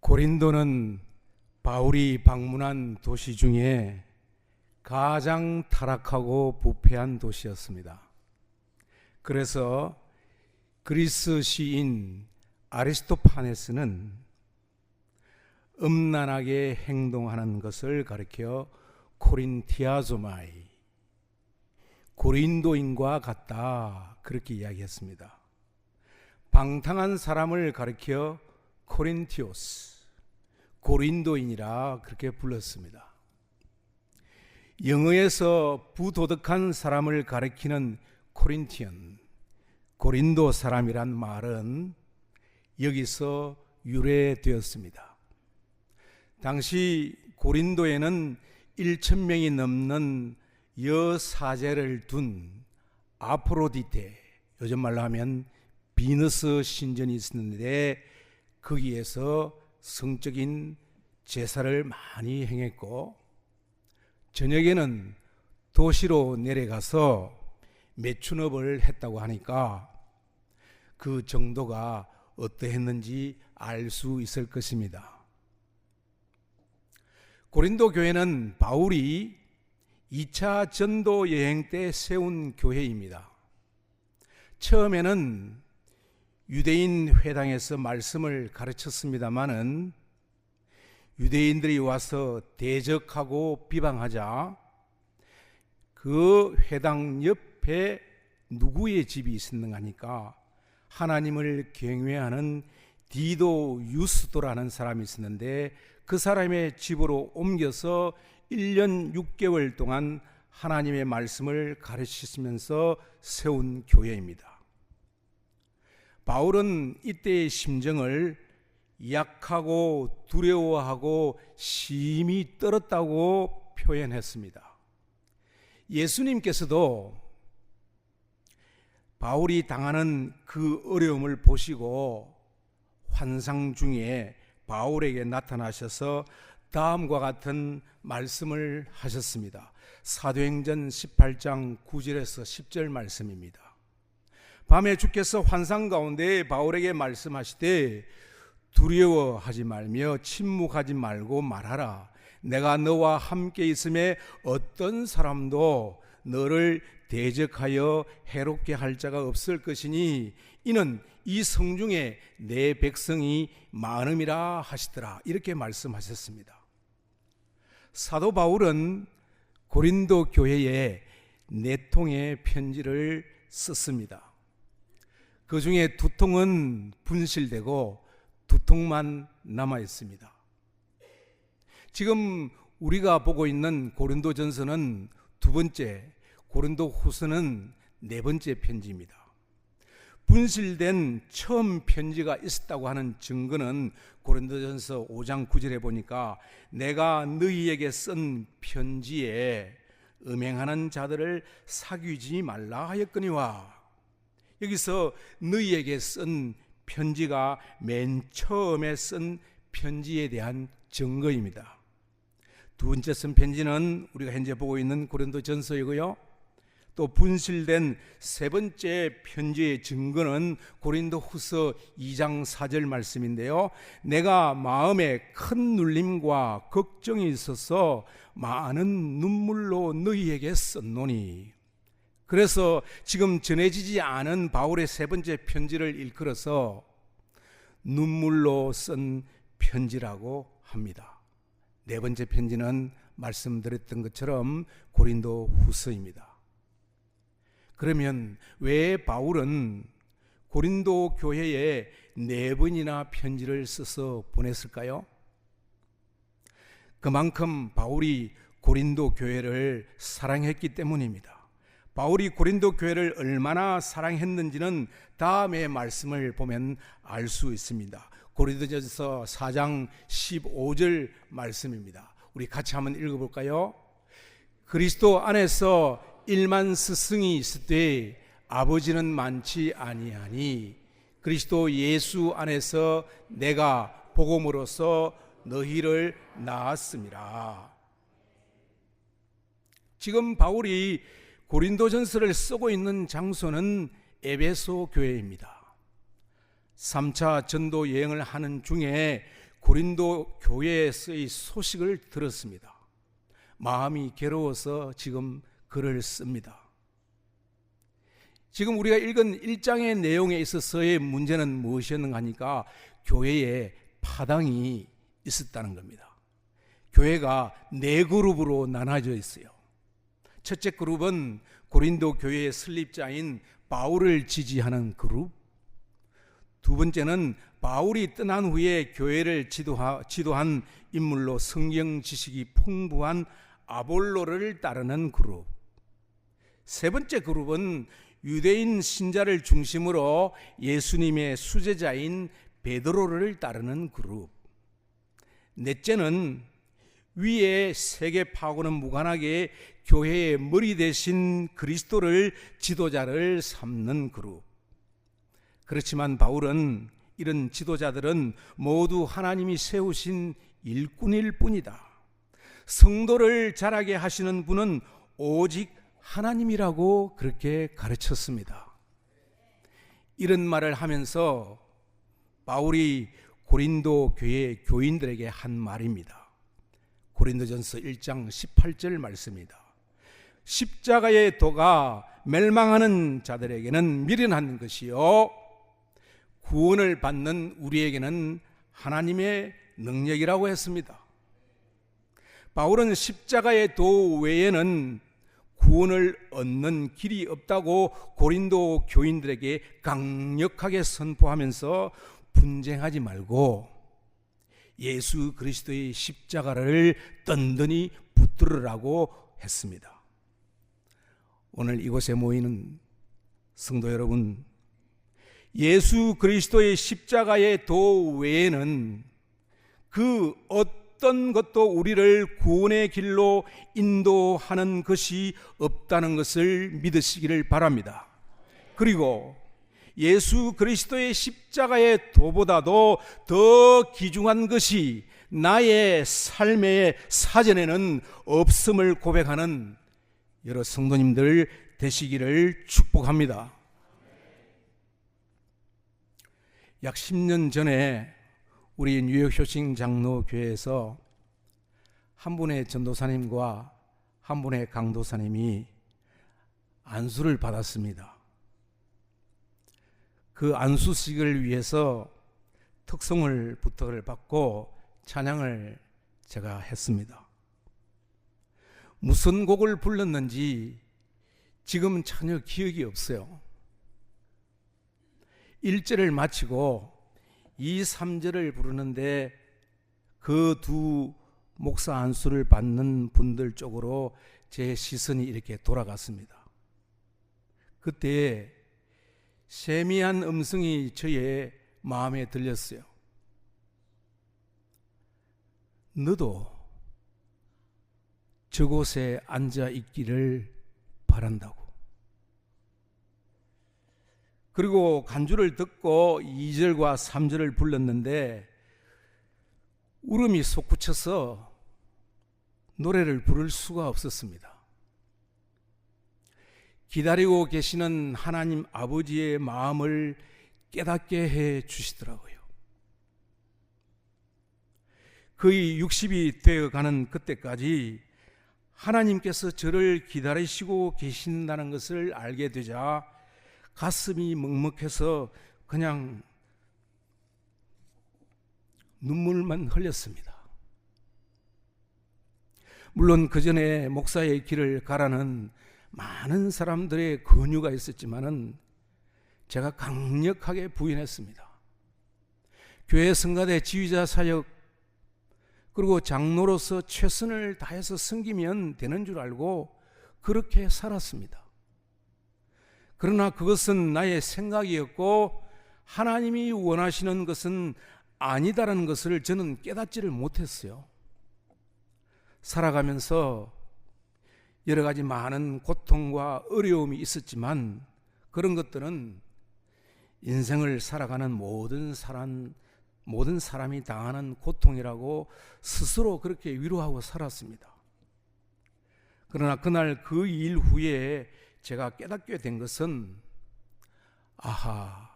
고린도는 바울이 방문한 도시 중에 가장 타락하고 부패한 도시였습니다. 그래서 그리스 시인 아리스토파네스는 음란하게 행동하는 것을 가리켜 코린티아조마이, 고린도인과 같다, 그렇게 이야기했습니다. 방탕한 사람을 가리켜 코린티오스, 고린도인이라 그렇게 불렀습니다. 영어에서 부도덕한 사람을 가리키는 코린티언, 고린도 사람이란 말은 여기서 유래되었습니다. 당시 고린도에는 1,000명이 넘는 여사제를 둔 아프로디테, 요즘 말로 하면 비너스 신전이 있었는데 거기에서 성적인 제사를 많이 행했고, 저녁에는 도시로 내려가서 매춘업을 했다고 하니까 그 정도가 어떠했는지 알 수 있을 것입니다. 고린도 교회는 바울이 2차 전도 여행 때 세운 교회입니다. 처음에는 유대인 회당에서 말씀을 가르쳤습니다마는 유대인들이 와서 대적하고 비방하자 그 회당 옆에 누구의 집이 있었는가 하니까 하나님을 경외하는 디도 유스도라는 사람이 있었는데 그 사람의 집으로 옮겨서 1년 6개월 동안 하나님의 말씀을 가르치시면서 세운 교회입니다. 바울은 이때의 심정을 약하고 두려워하고 심히 떨었다고 표현했습니다. 예수님께서도 바울이 당하는 그 어려움을 보시고 환상 중에 바울에게 나타나셔서 다음과 같은 말씀을 하셨습니다. 사도행전 18장 9절에서 10절 말씀입니다. 밤에 주께서 환상 가운데 바울에게 말씀하시되 두려워하지 말며 침묵하지 말고 말하라. 내가 너와 함께 있음에 어떤 사람도 너를 대적하여 해롭게 할 자가 없을 것이니 이는 이 성중에 내 백성이 많음이라 하시더라. 이렇게 말씀하셨습니다. 사도 바울은 고린도 교회에 4통의 편지를 썼습니다. 그 중에 2통은 분실되고 2통만 남아 있습니다. 지금 우리가 보고 있는 고린도전서는 2번째, 고린도후서는 4번째 편지입니다. 분실된 처음 편지가 있었다고 하는 증거는 고린도전서 5장 9절에 보니까 내가 너희에게 쓴 편지에 음행하는 자들을 사귀지 말라 하였거니와, 여기서 너희에게 쓴 편지가 맨 처음에 쓴 편지에 대한 증거입니다. 2번째 쓴 편지는 우리가 현재 보고 있는 고린도전서이고요. 또 분실된 3번째 편지의 증거는 고린도후서 2장 4절 말씀인데요. 내가 마음에 큰 눌림과 걱정이 있어서 많은 눈물로 너희에게 썼노니, 그래서 지금 전해지지 않은 바울의 3번째 편지를 일컬어서 눈물로 쓴 편지라고 합니다. 4번째 편지는 말씀드렸던 것처럼 고린도후서입니다. 그러면 왜 바울은 고린도 교회에 4번이나 편지를 써서 보냈을까요? 그만큼 바울이 고린도 교회를 사랑했기 때문입니다. 바울이 고린도 교회를 얼마나 사랑했는지는 다음의 말씀을 보면 알 수 있습니다. 고린도전서 4장 15절 말씀입니다. 우리 같이 한번 읽어볼까요? 그리스도 안에서 1만 스승이 있으되 아버지는 많지 아니하니 그리스도 예수 안에서 내가 복음으로써 너희를 낳았음이라. 지금 바울이 고린도전서를 쓰고 있는 장소는 에베소 교회입니다. 3차 전도 여행을 하는 중에 고린도 교회에서의 소식을 들었습니다. 마음이 괴로워서 지금 글을 씁니다. 지금 우리가 읽은 1장의 내용에 있어서의 문제는 무엇이었는가 하니까 교회에 파당이 있었다는 겁니다. 교회가 4그룹으로 나눠져 있어요. 첫째 그룹은 고린도 교회의 설립자인 바울을 지지하는 그룹, 두 번째는 바울이 떠난 후에 교회를 지도한 인물로 성경 지식이 풍부한 아볼로를 따르는 그룹, 세 번째 그룹은 유대인 신자를 중심으로 예수님의 수제자인 베드로를 따르는 그룹, 넷째는 위에 세계 파고는 무관하게 교회의 머리 대신 그리스도를 지도자를 삼는 그룹. 그렇지만 바울은 이런 지도자들은 모두 하나님이 세우신 일꾼일 뿐이다. 성도를 자라게 하시는 분은 오직 하나님이라고 그렇게 가르쳤습니다. 이런 말을 하면서 바울이 고린도 교회 교인들에게 한 말입니다. 고린도전서 1장 18절 말씀입니다. 십자가의 도가 멸망하는 자들에게는 미련한 것이요 구원을 받는 우리에게는 하나님의 능력이라고 했습니다. 바울은 십자가의 도 외에는 구원을 얻는 길이 없다고 고린도 교인들에게 강력하게 선포하면서 분쟁하지 말고 예수 그리스도의 십자가를 든든히 붙들으라고 했습니다. 오늘 이곳에 모이는 성도 여러분, 예수 그리스도의 십자가의 도 외에는 그 어떤 것도 우리를 구원의 길로 인도하는 것이 없다는 것을 믿으시기를 바랍니다. 그리고 예수 그리스도의 십자가의 도보다도 더 귀중한 것이 나의 삶의 사전에는 없음을 고백하는 여러 성도님들 되시기를 축복합니다. 약 10년 전에 우리 뉴욕 효신 장로교회에서 한 분의 전도사님과 한 분의 강도사님이 안수를 받았습니다. 그 안수식을 위해서 특송을 부탁을 받고 찬양을 제가 했습니다. 무슨 곡을 불렀는지 지금은 전혀 기억이 없어요. 1절을 마치고 2, 3절을 부르는데 그 두 목사 안수를 받는 분들 쪽으로 제 시선이 이렇게 돌아갔습니다. 그때 세미한 음성이 저의 마음에 들렸어요. 너도 저곳에 앉아 있기를 바란다고. 그리고 간주를 듣고 2절과 3절을 불렀는데 울음이 솟구쳐서 노래를 부를 수가 없었습니다. 기다리고 계시는 하나님 아버지의 마음을 깨닫게 해 주시더라고요. 거의 60이 되어가는 그때까지 하나님께서 저를 기다리시고 계신다는 것을 알게 되자 가슴이 먹먹해서 그냥 눈물만 흘렸습니다. 물론 그 전에 목사의 길을 가라는 많은 사람들의 권유가 있었지만은 제가 강력하게 부인했습니다. 교회 성가대 지휘자 사역 그리고 장로로서 최선을 다해서 섬기면 되는 줄 알고 그렇게 살았습니다. 그러나 그것은 나의 생각이었고 하나님이 원하시는 것은 아니다라는 것을 저는 깨닫지를 못했어요. 살아가면서 여러 가지 많은 고통과 어려움이 있었지만 그런 것들은 인생을 살아가는 모든 사람이 당하는 고통이라고 스스로 그렇게 위로하고 살았습니다. 그러나 그날 그 일 후에 제가 깨닫게 된 것은 아하,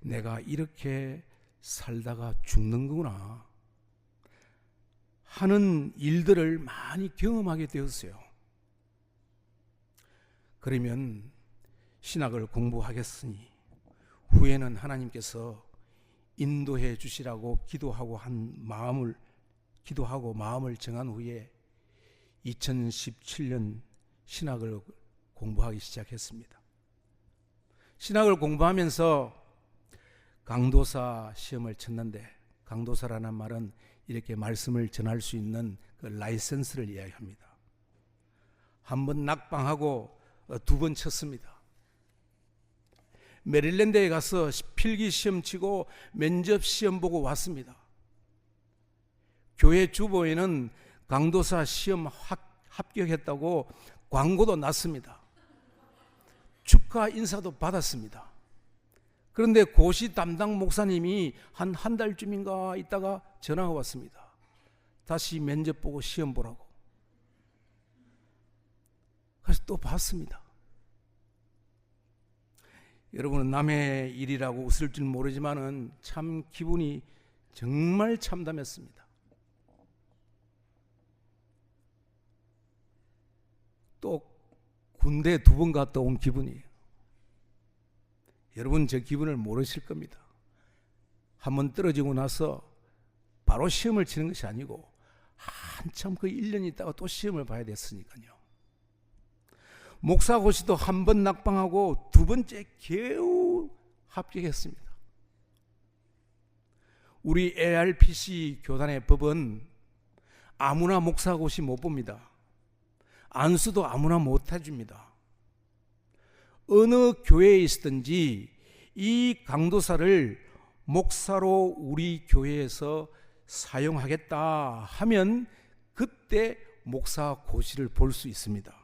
내가 이렇게 살다가 죽는구나. 하는 일들을 많이 경험하게 되었어요. 그러면 신학을 공부하겠으니 후에는 하나님께서 인도해 주시라고 기도하고 마음을 정한 후에 2017년 신학을 공부하기 시작했습니다. 신학을 공부하면서 강도사 시험을 쳤는데, 강도사라는 말은 이렇게 말씀을 전할 수 있는 그 라이센스를 이야기합니다. 한 번 낙방하고 2번 쳤습니다. 메릴랜드에 가서 필기 시험 치고 면접 시험 보고 왔습니다. 교회 주보에는 강도사 시험 합격했다고 광고도 났습니다. 축하 인사도 받았습니다. 그런데 고시 담당 목사님이 한 달쯤인가 있다가 전화가 왔습니다. 다시 면접 보고 시험 보라고. 그래서 또 봤습니다. 여러분은 남의 일이라고 웃을 줄 모르지만은 참 기분이 정말 참담했습니다. 또 군대 2번 갔다 온 기분이에요. 여러분 저 기분을 모르실 겁니다. 한번 떨어지고 나서 바로 시험을 치는 것이 아니고 한참 그 1년 있다가 또 시험을 봐야 됐으니까요. 목사고시도 한 번 낙방하고 2번째 겨우 합격했습니다. 우리 ARPC 교단의 법은 아무나 목사고시 못 봅니다. 안수도 아무나 못 해줍니다. 어느 교회에 있든지 이 강도사를 목사로 우리 교회에서 사용하겠다 하면 그때 목사고시를 볼 수 있습니다.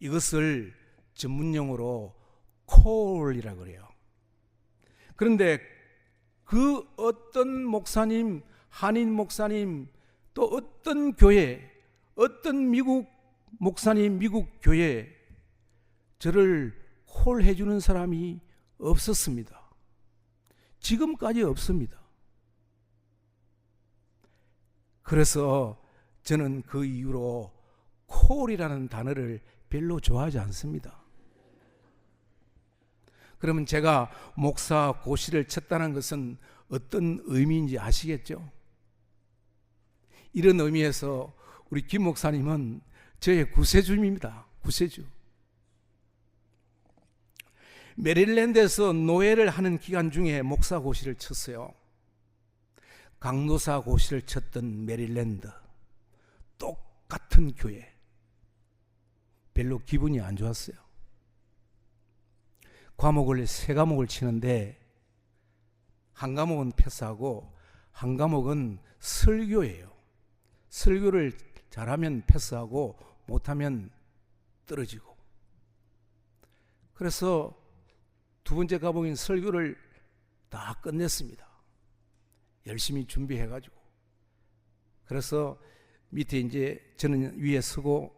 이것을 전문용어로 콜이라고 그래요. 그런데 그 어떤 목사님, 한인 목사님, 또 어떤 교회, 어떤 미국 목사님, 미국 교회 저를 콜해 주는 사람이 없었습니다. 지금까지 없습니다. 그래서 저는 그 이후로 콜이라는 단어를 별로 좋아하지 않습니다. 그러면 제가 목사 고시를 쳤다는 것은 어떤 의미인지 아시겠죠? 이런 의미에서 우리 김 목사님은 저의 구세주입니다. 구세주. 메릴랜드에서 노예를 하는 기간 중에 목사 고시를 쳤어요. 강도사 고시를 쳤던 메릴랜드, 똑같은 교회. 별로 기분이 안 좋았어요. 과목을 3과목을 치는데 한 과목은 패스하고 한 과목은 설교예요. 설교를 잘하면 패스하고 못하면 떨어지고. 그래서 2번째 과목인 설교를 다 끝냈습니다. 열심히 준비해가지고. 그래서 밑에 이제 저는 위에 서고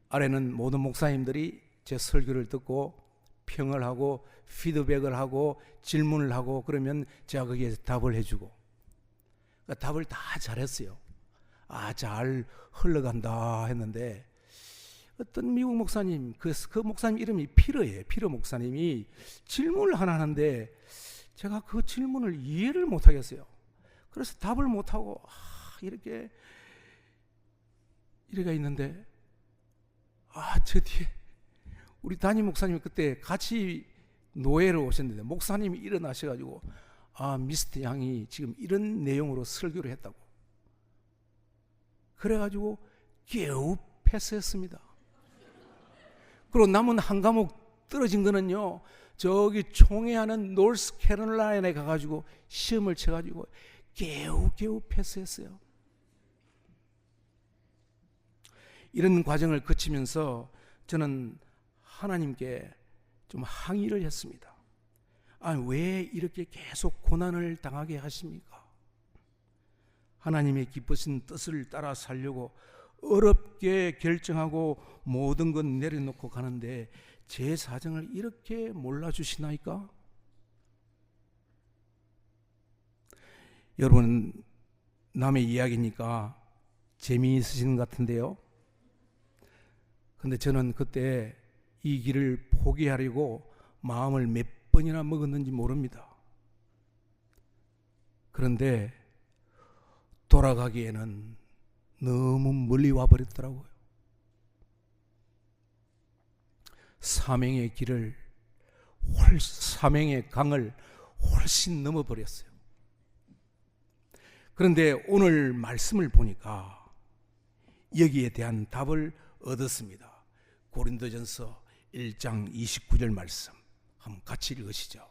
아래는 모든 목사님들이 제 설교를 듣고 평을 하고 피드백을 하고 질문을 하고 그러면 제가 거기에 답을 해주고. 그러니까 답을 다 잘했어요. 잘 흘러간다 했는데 어떤 미국 목사님, 그 목사님 이름이 피러예요. 피러 목사님이 질문을 하나 하는데 제가 그 질문을 이해를 못하겠어요. 그래서 답을 못하고 이렇게 있는데 저 뒤에 우리 담임 목사님이 그때 같이 노예로 오셨는데 목사님이 일어나셔가지고 미스터 양이 지금 이런 내용으로 설교를 했다고. 그래가지고 겨우 패스했습니다. 그리고 남은 한 과목 떨어진 거는요, 저기 총회하는 노스캐롤라이나에 가가지고 시험을 쳐가지고 겨우 패스했어요. 이런 과정을 거치면서 저는 하나님께 좀 항의를 했습니다. 왜 이렇게 계속 고난을 당하게 하십니까? 하나님의 기쁘신 뜻을 따라 살려고 어렵게 결정하고 모든 건 내려놓고 가는데 제 사정을 이렇게 몰라주시나이까? 여러분, 남의 이야기니까 재미있으신 것 같은데요. 근데 저는 그때 이 길을 포기하려고 마음을 몇 번이나 먹었는지 모릅니다. 그런데 돌아가기에는 너무 멀리 와버렸더라고요. 사명의 길을, 사명의 강을 훨씬 넘어버렸어요. 그런데 오늘 말씀을 보니까 여기에 대한 답을 얻었습니다. 고린도전서 1장 29절 말씀 한번 같이 읽으시죠.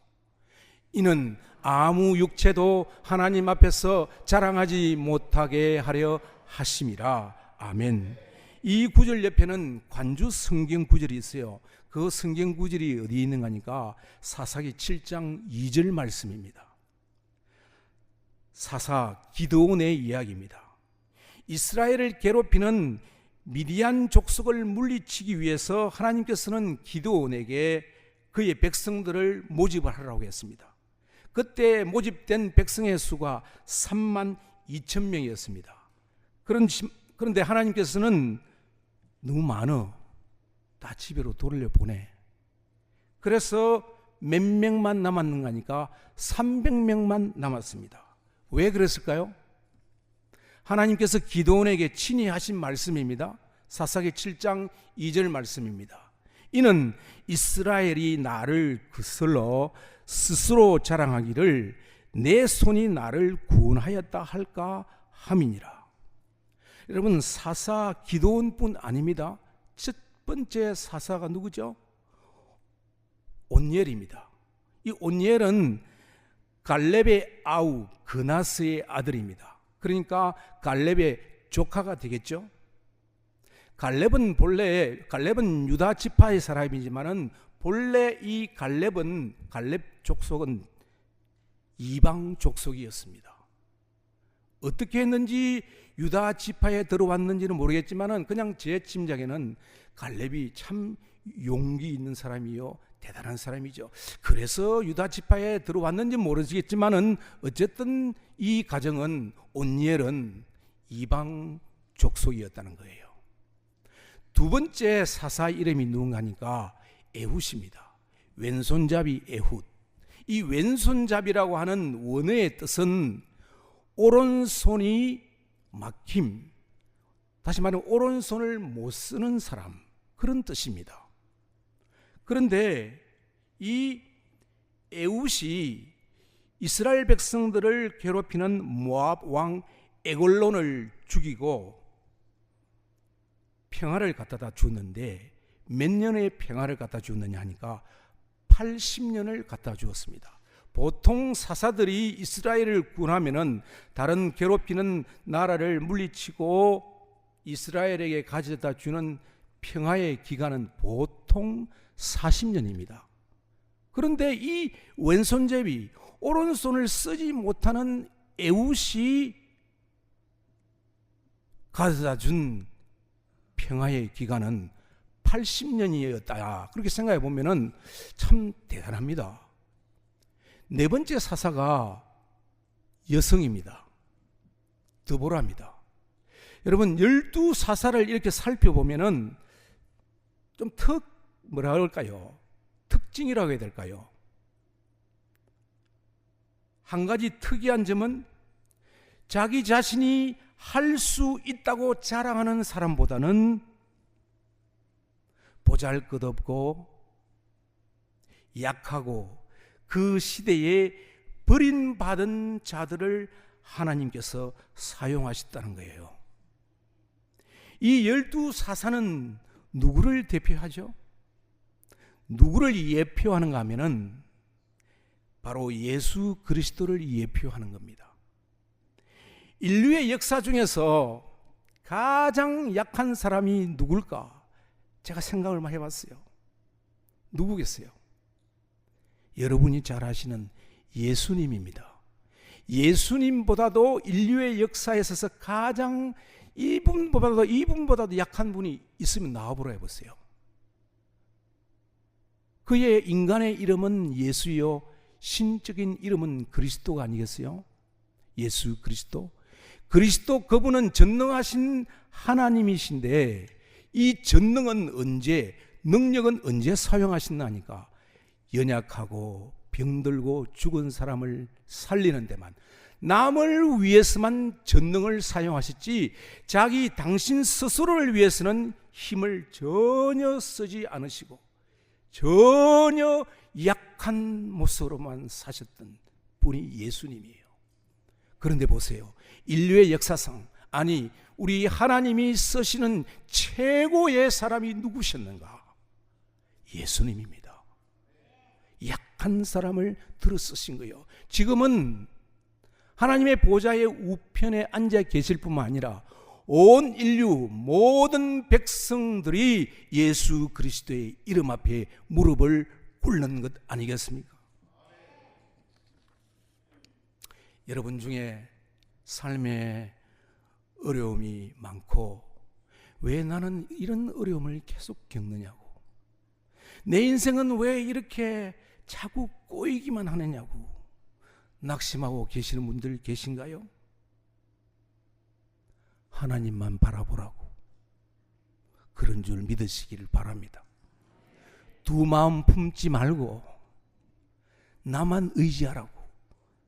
이는 아무 육체도 하나님 앞에서 자랑하지 못하게 하려 하심이라. 아멘. 이 구절 옆에는 관주 성경 구절이 있어요. 그 성경 구절이 어디 있는가 하니까 사사기 7장 2절 말씀입니다. 사사 기드온의 이야기입니다. 이스라엘을 괴롭히는 미디안 족속을 물리치기 위해서 하나님께서는 기드온에게 그의 백성들을 모집을 하라고 했습니다. 그때 모집된 백성의 수가 3만 2천 명이었습니다. 그런데 하나님께서는 너무 많아, 다 집으로 돌려보내. 그래서 몇 명만 남았는가 하니까 300명만 남았습니다. 왜 그랬을까요? 하나님께서 기드온에게 친히 하신 말씀입니다. 사사기 7장 2절 말씀입니다. 이는 이스라엘이 나를 거슬러 스스로 자랑하기를 내 손이 나를 구원하였다 할까 함이니라. 여러분, 사사 기드온뿐 아닙니다. 첫 번째 사사가 누구죠? 온니엘입니다. 이 온니엘은 갈렙의 아우 그나스의 아들입니다. 그러니까 갈렙의 조카가 되겠죠. 갈렙은 유다 지파의 사람이지만은 본래 이 갈렙 족속은 이방 족속이었습니다. 어떻게 했는지 유다 지파에 들어왔는지는 모르겠지만은 그냥 제 짐작에는 갈렙이 참 용기 있는 사람이요, 대단한 사람이죠. 그래서 유다 지파에 들어왔는지 모르겠지만은 어쨌든 이 가정은 온니엘은 이방 족속이었다는 거예요. 두 번째 사사 이름이 누군가 하니까 에훗입니다. 왼손잡이 에훗. 이 왼손잡이라고 하는 원어의 뜻은 오른손이 막힘, 다시 말하면 오른손을 못 쓰는 사람, 그런 뜻입니다. 그런데 이 에훗이 이스라엘 백성들을 괴롭히는 모압 왕 에글론을 죽이고 평화를 갖다 주었는데 몇 년의 평화를 갖다 주었느냐 하니까 80년을 갖다 주었습니다. 보통 사사들이 이스라엘을 구원하면은 다른 괴롭히는 나라를 물리치고 이스라엘에게 가져다 주는 평화의 기간은 보통 40년입니다. 그런데 이 왼손잡이, 오른손을 쓰지 못하는 에훗이 가져다 준 평화의 기간은 80년이었다. 그렇게 생각해 보면은 참 대단합니다. 네 번째 사사가 여성입니다. 드보라입니다. 여러분, 12사사를 이렇게 살펴보면은 좀 뭐라 그럴까요? 특징이라고 해야 될까요? 한 가지 특이한 점은 자기 자신이 할 수 있다고 자랑하는 사람보다는 보잘것없고 약하고 그 시대에 버림받은 자들을 하나님께서 사용하셨다는 거예요. 이 12사사는 누구를 대표하죠? 누구를 예표하는가 하면은 바로 예수 그리스도를 예표하는 겁니다. 인류의 역사 중에서 가장 약한 사람이 누굴까? 제가 생각을 많이 해봤어요. 누구겠어요? 여러분이 잘 아시는 예수님입니다. 예수님보다도 인류의 역사에 있어서 가장 이분보다도 약한 분이 있으면 나와보라 해보세요. 그의 인간의 이름은 예수요, 신적인 이름은 그리스도가 아니겠어요? 예수 그리스도. 그리스도 그분은 전능하신 하나님이신데 이 전능은 언제, 능력은 언제 사용하신다니까? 연약하고 병들고 죽은 사람을 살리는 데만, 남을 위해서만 전능을 사용하셨지 당신 스스로를 위해서는 힘을 전혀 쓰지 않으시고 전혀 약한 모습으로만 사셨던 분이 예수님이에요. 그런데 보세요. 인류의 역사상, 아니 우리 하나님이 쓰시는 최고의 사람이 누구셨는가? 예수님입니다. 약한 사람을 들어 쓰신 거예요. 지금은 하나님의 보좌의 우편에 앉아 계실 뿐만 아니라 온 인류 모든 백성들이 예수 그리스도의 이름 앞에 무릎을 꿇는 것 아니겠습니까? 여러분 중에 삶에 어려움이 많고 왜 나는 이런 어려움을 계속 겪느냐고, 내 인생은 왜 이렇게 자꾸 꼬이기만 하느냐고 낙심하고 계시는 분들 계신가요? 하나님만 바라보라고 그런 줄 믿으시기를 바랍니다. 두 마음 품지 말고 나만 의지하라고,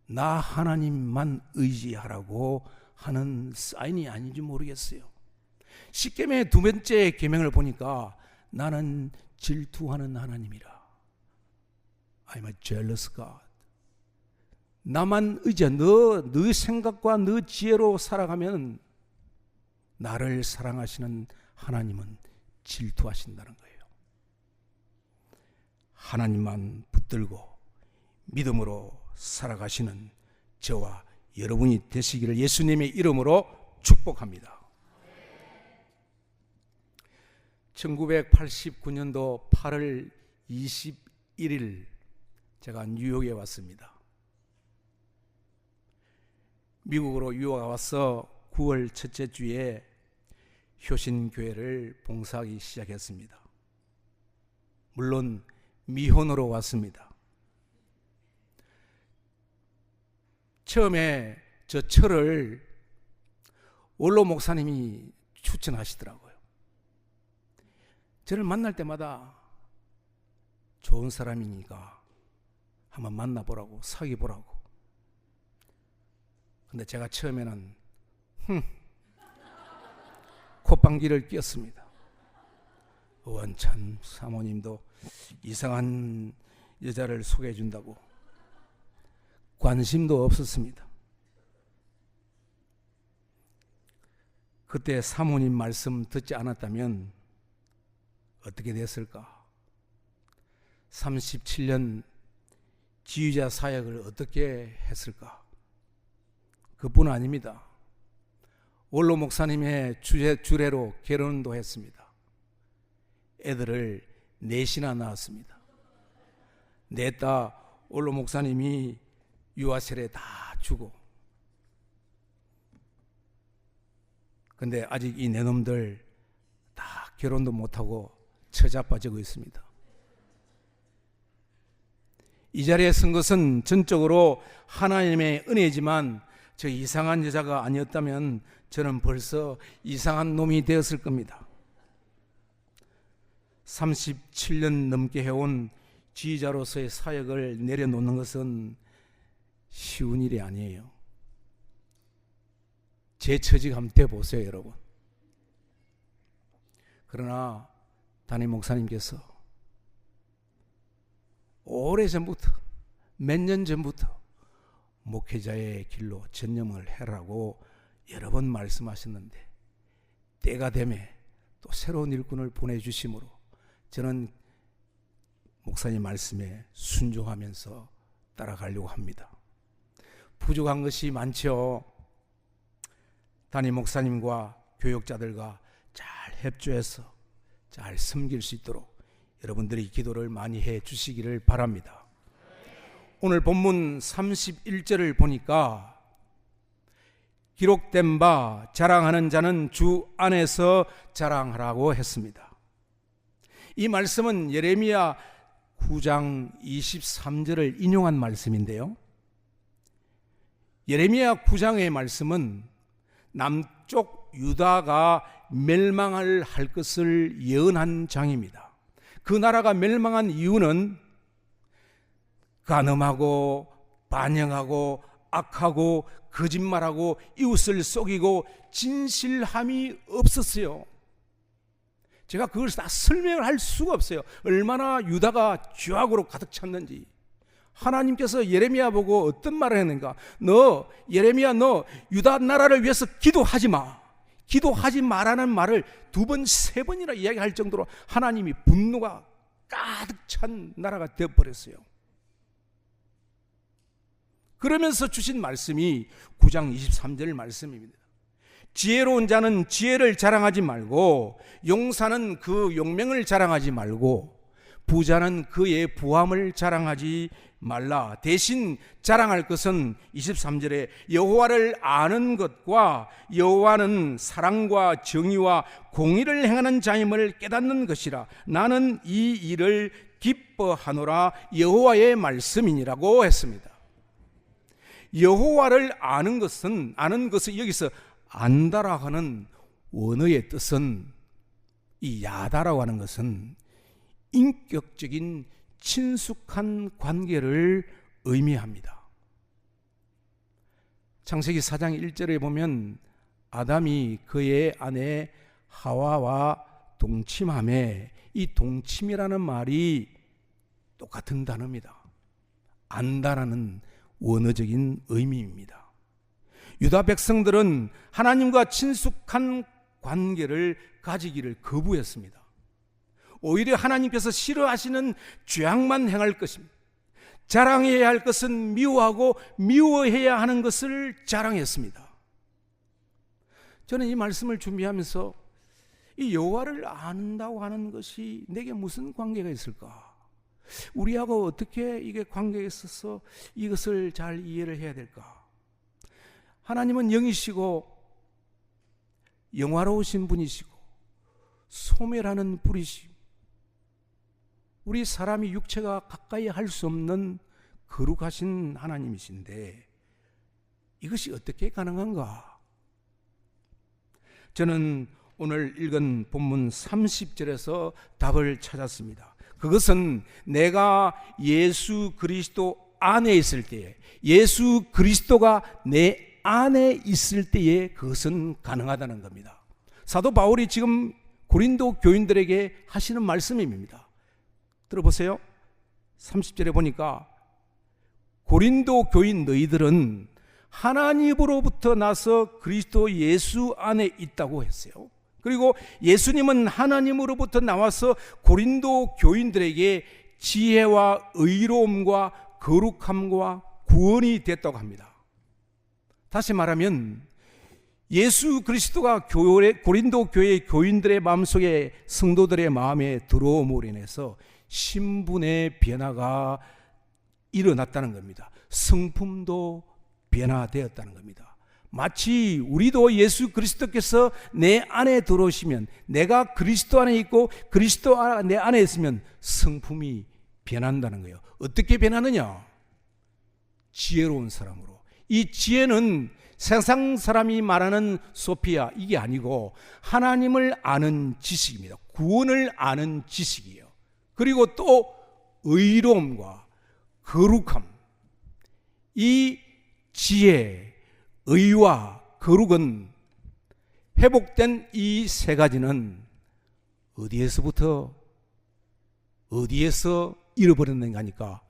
나 하나님만 의지하라고 하는 사인이 아닌지 모르겠어요. 십계명의 두 번째 계명을 보니까 나는 질투하는 하나님이라. I'm a jealous God. 나만 의지해. 너 생각과 너 지혜로 살아가면 나를 사랑하시는 하나님은 질투하신다는 거예요. 하나님만 붙들고 믿음으로 살아가시는 저와 여러분이 되시기를 예수님의 이름으로 축복합니다. 1989년도 8월 21일 제가 뉴욕에 왔습니다. 미국으로 유학 와서 9월 첫째 주에 효신교회를 봉사하기 시작했습니다. 물론 미혼으로 왔습니다. 처음에 저 철을 원로 목사님이 추천하시더라고요. 저를 만날 때마다 좋은 사람이니까 한번 만나보라고, 사귀보라고. 근데 제가 처음에는 콧방귀를 뀌었습니다. 원참 사모님도 이상한 여자를 소개해 준다고 관심도 없었습니다. 그때 사모님 말씀 듣지 않았다면 어떻게 됐을까? 37년 지휘자 사역을 어떻게 했을까? 그뿐 아닙니다. 원로 목사님의 주례로 결혼도 했습니다. 애들을 넷이나 낳았습니다. 넷다 원로 목사님이 유아세례 다 주고. 근데 아직 이 내놈들 다 결혼도 못하고 처자빠지고 있습니다. 이 자리에 선 것은 전적으로 하나님의 은혜지만 저 이상한 여자가 아니었다면 저는 벌써 이상한 놈이 되었을 겁니다. 37년 넘게 해온 지휘자로서의 사역을 내려놓는 것은 쉬운 일이 아니에요. 제 처지가 한번 돼보세요, 여러분. 그러나 담임 목사님께서 오래전부터, 몇 년 전부터 목회자의 길로 전념을 해라고 여러 번 말씀하셨는데 때가 되매 또 새로운 일꾼을 보내주심으로 저는 목사님 말씀에 순종하면서 따라가려고 합니다. 부족한 것이 많죠. 담임 목사님과 교육자들과 잘 협조해서 잘 섬길 수 있도록 여러분들이 기도를 많이 해 주시기를 바랍니다. 오늘 본문 31절을 보니까 기록된 바 자랑하는 자는 주 안에서 자랑하라고 했습니다. 이 말씀은 예레미야 9장 23절을 인용한 말씀인데요. 예레미야 9장의 말씀은 남쪽 유다가 멸망할 것을 예언한 장입니다. 그 나라가 멸망한 이유는 간음하고 반역하고 악하고 거짓말하고 이웃을 속이고 진실함이 없었어요. 제가 그걸 다 설명을 할 수가 없어요. 얼마나 유다가 죄악으로 가득 찼는지. 하나님께서 예레미야 보고 어떤 말을 했는가? 너 예레미야, 너 유다 나라를 위해서 기도하지 마. 기도하지 마라는 말을 2번, 3번이나 이야기할 정도로 하나님이 분노가 가득 찬 나라가 되어버렸어요. 그러면서 주신 말씀이 9장 23절 말씀입니다. 지혜로운 자는 지혜를 자랑하지 말고, 용사는 그 용맹을 자랑하지 말고, 부자는 그의 부함을 자랑하지 말라. 대신 자랑할 것은 23절에 여호와를 아는 것과 여호와는 사랑과 정의와 공의를 행하는 자임을 깨닫는 것이라. 나는 이 일을 기뻐하노라. 여호와의 말씀이니라고 했습니다. 여호와를 아는 것은 여기서 안다라 하는 원어의 뜻은, 이 야다라고 하는 것은 인격적인 친숙한 관계를 의미합니다. 창세기 4장 1절에 보면 아담이 그의 아내 하와와 동침하매, 이 동침이라는 말이 똑같은 단어입니다. 안다라는 원어적인 의미입니다. 유다 백성들은 하나님과 친숙한 관계를 가지기를 거부했습니다. 오히려 하나님께서 싫어하시는 죄악만 행할 것입니다. 자랑해야 할 것은 미워하고 미워해야 하는 것을 자랑했습니다. 저는 이 말씀을 준비하면서 이 여호와를 안다고 하는 것이 내게 무슨 관계가 있을까? 우리하고 어떻게 이게 관계가 있어서 이것을 잘 이해를 해야 될까? 하나님은 영이시고 영화로우신 분이시고 소멸하는 불이시고, 우리 사람이 육체가 가까이 할 수 없는 거룩하신 하나님이신데 이것이 어떻게 가능한가? 저는 오늘 읽은 본문 30절에서 답을 찾았습니다. 그것은 내가 예수 그리스도 안에 있을 때에, 예수 그리스도가 내 안에 있을 때에 그것은 가능하다는 겁니다. 사도 바울이 지금 고린도 교인들에게 하시는 말씀입니다. 들어보세요. 30절에 보니까 고린도 교인 너희들은 하나님으로부터 나서 그리스도 예수 안에 있다고 했어요. 그리고 예수님은 하나님으로부터 나와서 고린도 교인들에게 지혜와 의로움과 거룩함과 구원이 됐다고 합니다. 다시 말하면 예수 그리스도가 고린도 교회 교인들의 마음속에, 성도들의 마음에 들어옴으로 인해서 신분의 변화가 일어났다는 겁니다. 성품도 변화되었다는 겁니다. 마치 우리도 예수 그리스도께서 내 안에 들어오시면, 내가 그리스도 안에 있고 그리스도 내 안에 있으면 성품이 변한다는 거예요. 어떻게 변하느냐? 지혜로운 사람으로. 이 지혜는 세상 사람이 말하는 소피아, 이게 아니고 하나님을 아는 지식입니다. 구원을 아는 지식이에요. 그리고 또 의로움과 거룩함, 이 지혜, 의와 거룩은, 회복된 이 세 가지는 어디에서 잃어버렸는가 하니까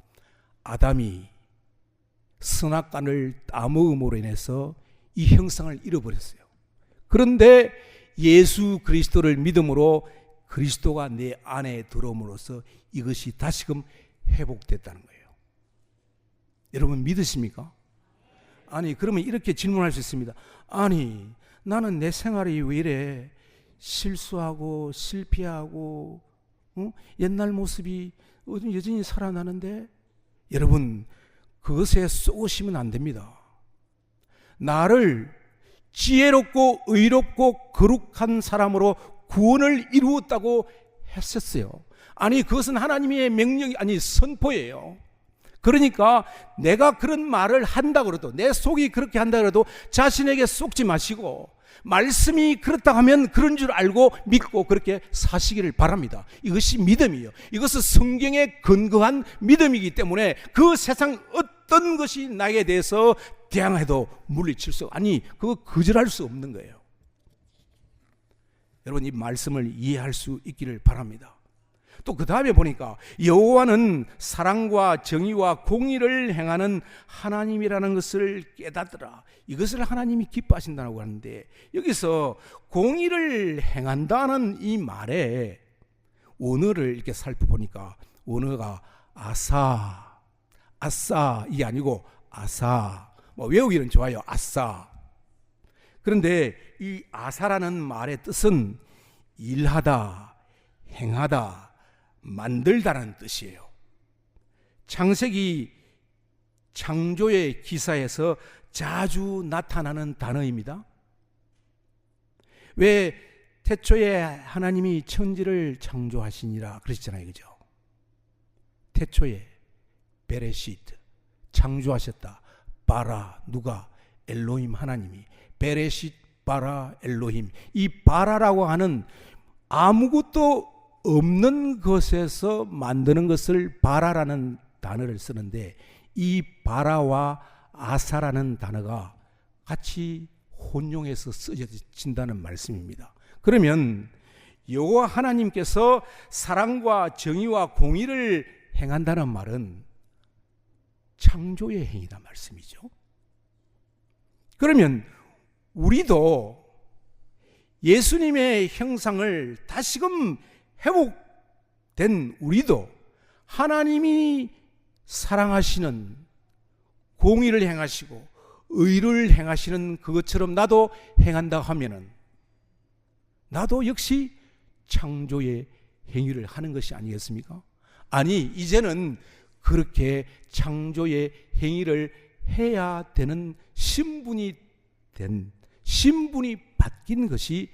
아담이 선악과를 따먹음으로 인해서 이 형상을 잃어버렸어요. 그런데 예수 그리스도를 믿음으로 그리스도가 내 안에 들어옴으로써 이것이 다시금 회복됐다는 거예요. 여러분 믿으십니까? 아니, 그러면 이렇게 질문할 수 있습니다. 아니, 나는 내 생활이 왜 이래? 실수하고 실패하고 옛날 모습이 여전히 살아나는데? 여러분, 그것에 쏘시면 안 됩니다. 나를 지혜롭고 의롭고 거룩한 사람으로 구원을 이루었다고 했었어요. 아니, 그것은 하나님의 명령이, 아니, 선포예요. 그러니까 내가 그런 말을 한다 그래도, 내 속이 그렇게 한다 그래도 자신에게 속지 마시고 말씀이 그렇다 하면 그런 줄 알고 믿고 그렇게 사시기를 바랍니다. 이것이 믿음이에요. 이것은 성경에 근거한 믿음이기 때문에 그 세상 어떤 것이 나에 대해서 대항해도 물리칠 수, 아니 그거 거절할 수 없는 거예요. 여러분, 이 말씀을 이해할 수 있기를 바랍니다. 또 그 다음에 보니까 여호와는 사랑과 정의와 공의를 행하는 하나님이라는 것을 깨닫더라. 이것을 하나님이 기뻐하신다고 하는데, 여기서 공의를 행한다는 이 말에 원어를 이렇게 살펴보니까 원어가 아사, 아싸 이게 아니고 아사. 뭐 외우기는 좋아요. 아싸. 그런데 이 아사라는 말의 뜻은 일하다, 행하다, 만들다라는 뜻이에요. 창세기 창조의 기사에서 자주 나타나는 단어입니다. 왜 태초에 하나님이 천지를 창조하시니라 그러시잖아요, 그죠? 태초에 베레시트 창조하셨다. 바라, 누가? 엘로힘 하나님이. 베레시트 바라 엘로힘. 이 바라라고 하는 아무것도 없는 것에서 만드는 것을 바라라는 단어를 쓰는데, 이 바라와 아사라는 단어가 같이 혼용해서 쓰여진다는 말씀입니다. 그러면 여호와 하나님께서 사랑과 정의와 공의를 행한다는 말은 창조의 행위다 말씀이죠. 그러면 우리도 예수님의 형상을 다시금 회복된 우리도 하나님이 사랑하시는, 공의를 행하시고 의를 행하시는 그것처럼 나도 행한다 하면은 나도 역시 창조의 행위를 하는 것이 아니겠습니까? 아니, 이제는 그렇게 창조의 행위를 해야 되는 신분이 바뀐 것이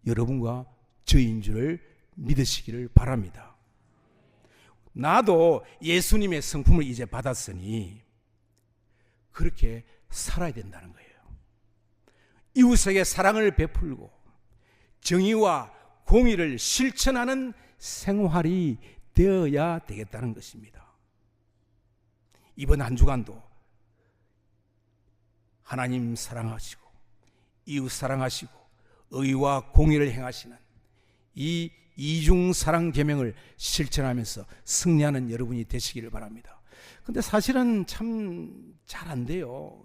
여러분과 저인 줄을 믿으시기를 바랍니다. 나도 예수님의 성품을 이제 받았으니 그렇게 살아야 된다는 거예요. 이웃에게 사랑을 베풀고 정의와 공의를 실천하는 생활이 되어야 되겠다는 것입니다. 이번 한 주간도 하나님 사랑하시고 이웃 사랑하시고 의와 공의를 행하시는 이 이중 사랑 계명을 실천하면서 승리하는 여러분이 되시기를 바랍니다. 근데 사실은 참 잘 안 돼요.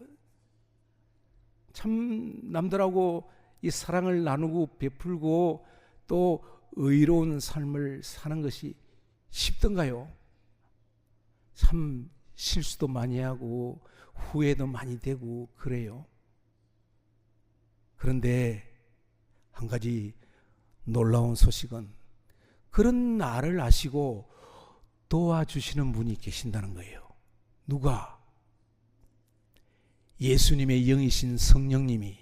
참 남들하고 이 사랑을 나누고 베풀고 또 의로운 삶을 사는 것이 쉽던가요? 참 실수도 많이 하고 후회도 많이 되고 그래요. 그런데 한 가지 놀라운 소식은 그런 나를 아시고 도와주시는 분이 계신다는 거예요. 누가? 예수님의 영이신 성령님이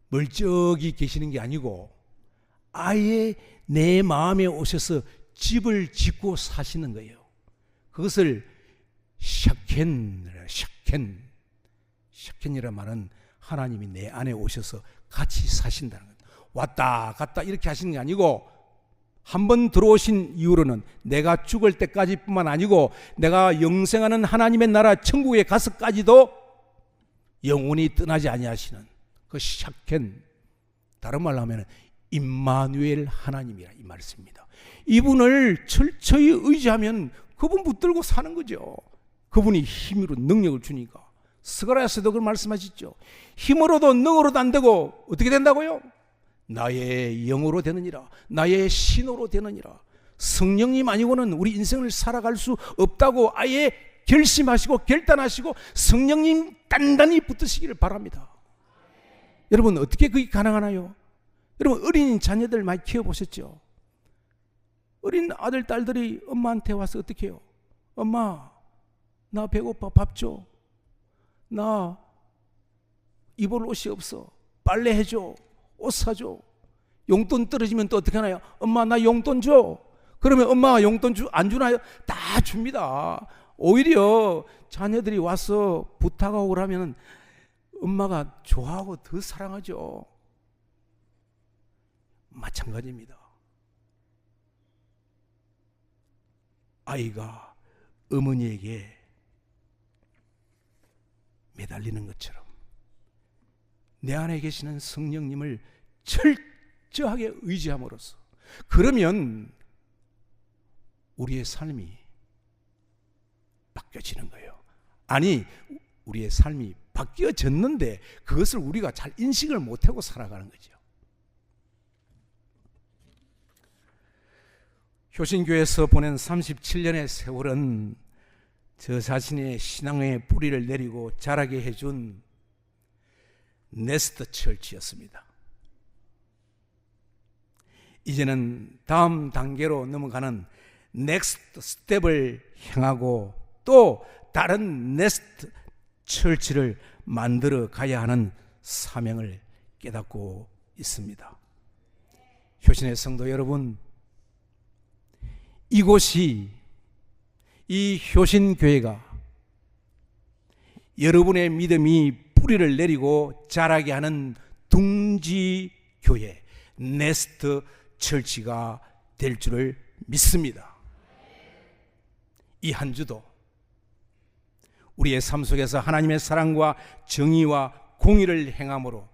멀쩡히 계시는 게 아니고 아예 내 마음에 오셔서 집을 짓고 사시는 거예요. 그것을 샤켄이란 말은 하나님이 내 안에 오셔서 같이 사신다는 거예요. 왔다 갔다 이렇게 하시는 게 아니고 한 번 들어오신 이후로는 내가 죽을 때까지뿐만 아니고 내가 영생하는 하나님의 나라 천국에 가서까지도 영원히 떠나지 아니하시는 그 샤켄, 다른 말로 하면 임마누엘 하나님이라 이 말씀입니다. 이분을 철저히 의지하면 그분 붙들고 사는 거죠. 그분이 힘으로 능력을 주니까. 스가랴서도 그걸 말씀하시죠. 힘으로도 능으로도 안 되고 어떻게 된다고요? 나의 영으로 되느니라, 나의 신으로 되느니라. 성령님 아니고는 우리 인생을 살아갈 수 없다고 아예 결심하시고 결단하시고 성령님 단단히 붙드시기를 바랍니다. 여러분, 어떻게 그게 가능하나요? 여러분, 어린 자녀들 많이 키워보셨죠? 어린 아들, 딸들이 엄마한테 와서 어떻게 해요? 엄마, 나 배고파, 밥 줘. 나 입을 옷이 없어, 빨래 해줘, 옷 사줘. 용돈 떨어지면 또 어떻게 하나요? 엄마, 나 용돈 줘. 그러면 엄마가 용돈 안 주나요? 다 줍니다. 오히려 자녀들이 와서 부탁하고 그러면 엄마가 좋아하고 더 사랑하죠. 마찬가지입니다. 아이가 어머니에게 매달리는 것처럼 내 안에 계시는 성령님을 철저하게 의지함으로써, 그러면 우리의 삶이 바뀌어지는 거예요. 아니, 우리의 삶이 바뀌어졌는데 그것을 우리가 잘 인식을 못하고 살아가는 거죠. 효신교에서 보낸 37년의 세월은 저 자신의 신앙의 뿌리를 내리고 자라게 해준 네스트 철치였습니다. 이제는 다음 단계로 넘어가는 넥스트 스텝을 향하고 또 다른 네스트 철치를 만들어 가야 하는 사명을 깨닫고 있습니다. 효신의 성도 여러분, 이곳이, 이 효신교회가 여러분의 믿음이 뿌리를 내리고 자라게 하는 둥지교회, 네스트 철치가 될 줄을 믿습니다. 이 한 주도 우리의 삶 속에서 하나님의 사랑과 정의와 공의를 행함으로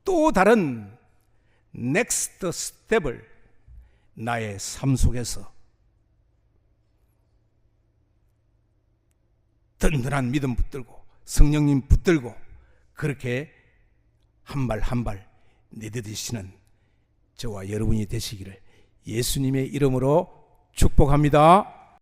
또 다른 넥스트 스텝을 나의 삶 속에서 든든한 믿음 붙들고 성령님 붙들고 그렇게 한 발 한 발 내디디시는 저와 여러분이 되시기를 예수님의 이름으로 축복합니다.